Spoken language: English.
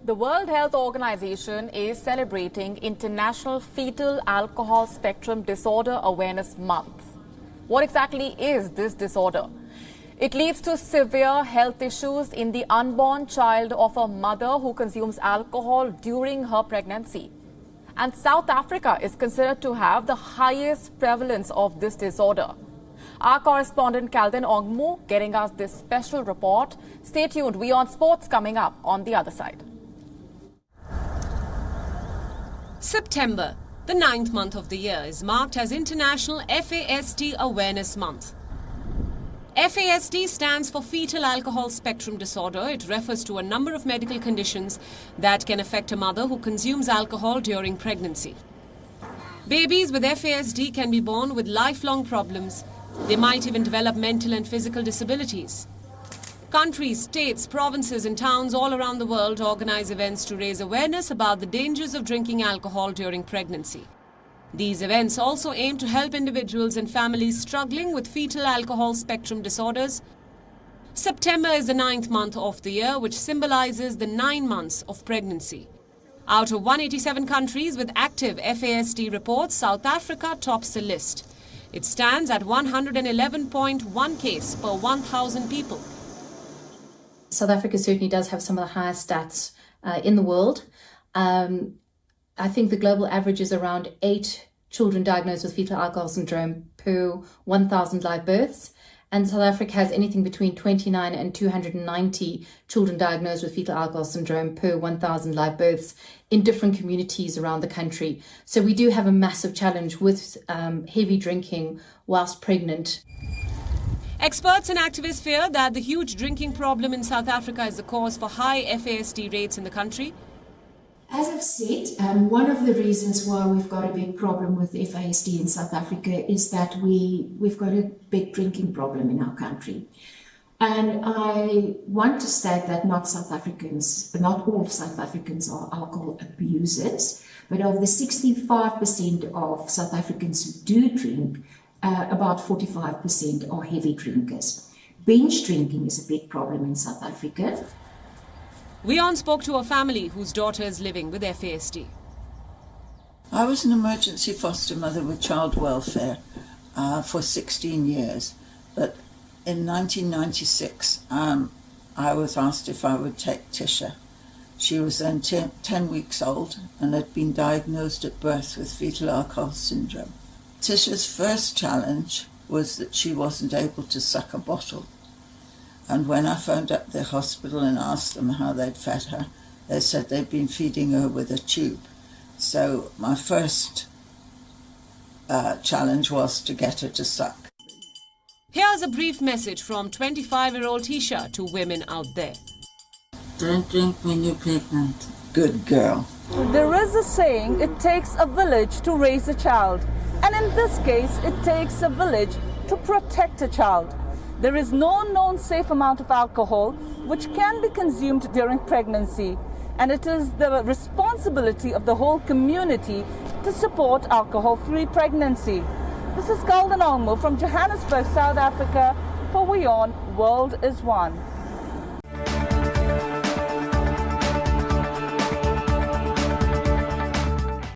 The World Health Organization is celebrating International Fetal Alcohol Spectrum Disorder Awareness Month. What exactly is this disorder? It leads to severe health issues in the unborn child of a mother who consumes alcohol during her pregnancy. And South Africa is considered to have the highest prevalence of this disorder. Our correspondent Calvin Ongmu getting us this special report. Stay tuned. WION Sports coming up on the other side. September, the 9th month of the year, is marked as International FASD Awareness Month. FASD stands for Fetal Alcohol Spectrum Disorder. It refers to a number of medical conditions that can affect a mother who consumes alcohol during pregnancy. Babies with FASD can be born with lifelong problems. They might even develop mental and physical disabilities. Countries, states, provinces and towns all around the world organize events to raise awareness about the dangers of drinking alcohol during pregnancy. These events also aim to help individuals and families struggling with fetal alcohol spectrum disorders. September is the 9th month of the year, which symbolizes the 9 months of pregnancy. Out of 187 countries with active FASD reports, South Africa tops the list. It stands at 111.1 cases per 1,000 people. South Africa certainly does have some of the highest stats in the world. I think the global average is around 8 children diagnosed with fetal alcohol syndrome per 1,000 live births. And South Africa has anything between 29 and 290 children diagnosed with fetal alcohol syndrome per 1,000 live births in different communities around the country. So we do have a massive challenge with heavy drinking whilst pregnant. Experts and activists fear that the huge drinking problem in South Africa is the cause for high FASD rates in the country. As I've said, one of the reasons why we've got a big problem with FASD in South Africa is that we've got a big drinking problem in our country. And I want to state that not all South Africans are alcohol abusers, but of the 65% of South Africans who do drink, about 45% are heavy drinkers. Binge drinking is a big problem in South Africa. WION spoke to a family whose daughter is living with FASD. I was an emergency foster mother with child welfare for 16 years, but in 1996 I was asked if I would take Tisha. She was then 10 weeks old and had been diagnosed at birth with fetal alcohol syndrome. Tisha's first challenge was that she wasn't able to suck a bottle. And when I phoned up the hospital and asked them how they'd fed her, they said they'd been feeding her with a tube. So my first challenge was to get her to suck. Here's a brief message from 25-year-old Tisha to women out there. Don't drink when you're pregnant. Good girl. There is a saying, it takes a village to raise a child. And in this case, it takes a village to protect a child. There is no known safe amount of alcohol which can be consumed during pregnancy, and it is the responsibility of the whole community to support alcohol-free pregnancy. This is Calvin Ongmu from Johannesburg, South Africa for WION World is One.